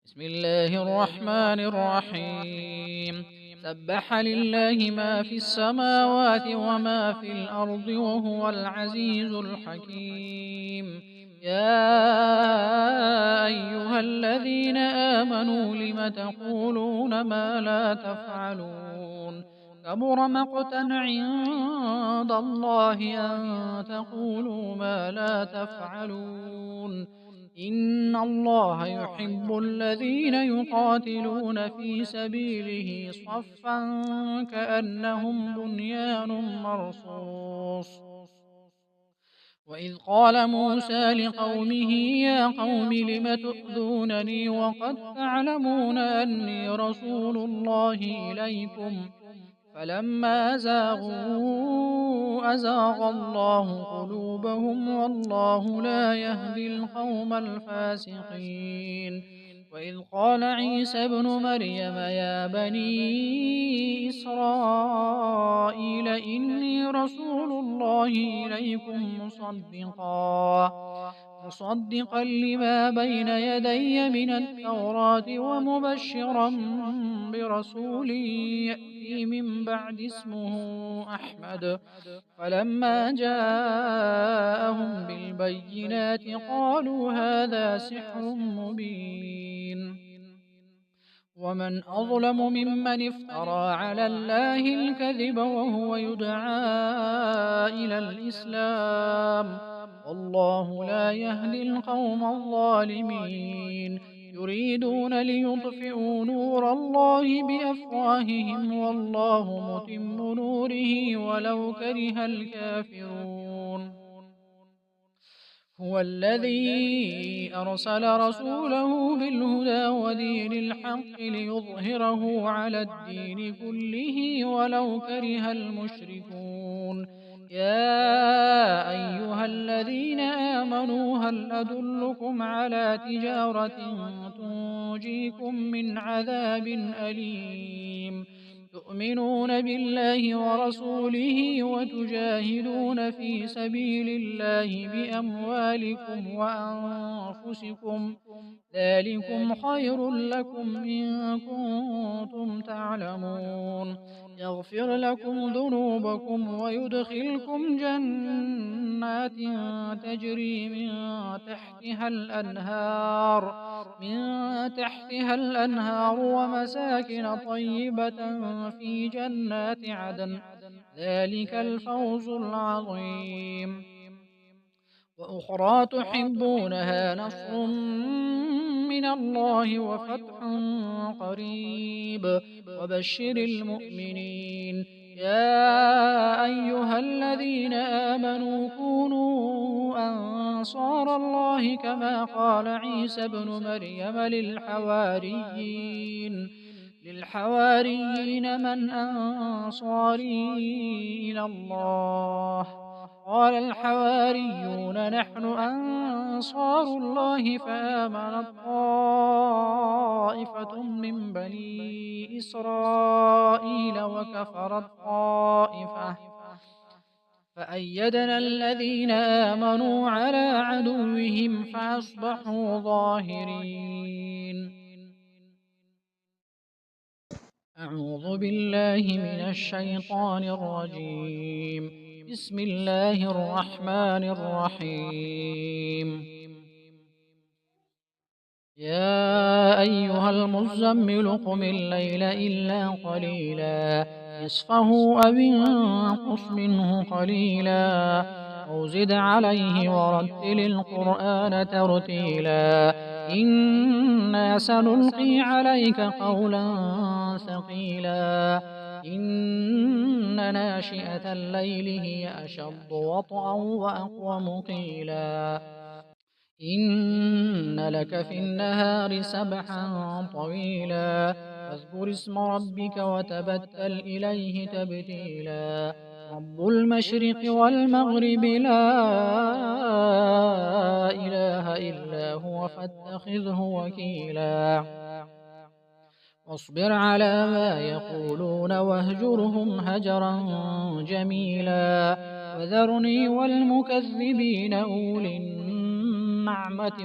بسم الله الرحمن الرحيم. سبح لله ما في السماوات وما في الأرض وهو العزيز الحكيم. يا أيها الذين آمنوا لم تقولون ما لا تفعلون؟ كبر مقتا عند الله أن تقولوا ما لا تفعلون. إن الله يحب الذين يقاتلون في سبيله صفا كأنهم بنيان مرصوص. وإذ قال موسى لقومه يا قوم لم تؤذونني وقد تعلمون أني رسول الله إليكم فلما زاغوا أزاغ الله قلوبهم والله لا يهدي القوم الفاسقين. وإذ قال عيسى ابن مريم يا بني إسرائيل إني رسول الله إليكم مصدقا لما بين يدي من التوراة ومبشرا برسول يأتي من بعد اسمه أحمد. فلما جاءهم بالبينات قالوا هذا سحر مبين. ومن أظلم ممن افترى على الله الكذب وهو يدعى إلى الإسلام والله لا يهدي القوم الظالمين. يريدون ليطفئوا نور الله بأفواههم والله متم نوره ولو كره الكافرون. هو الذي أرسل رسوله بالهدى ودين الحق ليظهره على الدين كله ولو كره المشركون. يا أيها الذين آمنوا هل أدلكم على تجارة تنجيكم من عذاب أليم تؤمنون بالله ورسوله وتجاهدون في سبيل الله بأموالكم وأنفسكم ذلكم خير لكم إن كنتم تعلمون. يغفر لكم ذنوبكم ويدخلكم جنات تجري من تحتها الأنهار ومساكن طيبة في جنات عدن ذلك الفوز العظيم. وأخرى تحبونها نصر من الله وفتح قريب وبشر المؤمنين. يا أيها الذين آمنوا كونوا أنصار الله كما قال عيسى ابن مريم للحواريين من أنصاري إلى الله؟ قال الحواريون نحن أنصار الله فآمنت طائفة من بني إسرائيل وكفرت طائفة فأيدنا الذين آمنوا على عدوهم فأصبحوا ظاهرين. أعوذ بالله من الشيطان الرجيم. بسم الله الرحمن الرحيم. يا أيها المزمل قم الليل إلا قليلا نصفه أو انقص منه قليلا أو زد عليه ورتل القرآن ترتيلا إنا سنلقي عليك قولا ثقيلا إن ناشئة الليل هي أشد وطئا وأقوم قيلا إن لك في النهار سبحا طويلا فاذكر اسم ربك وتبتل إليه تبتيلا رب المشرق والمغرب لا إله إلا هو فاتخذه وكيلا واصبر على ما يقولون واهجرهم هجرا جميلا وذرني والمكذبين أولي النعمة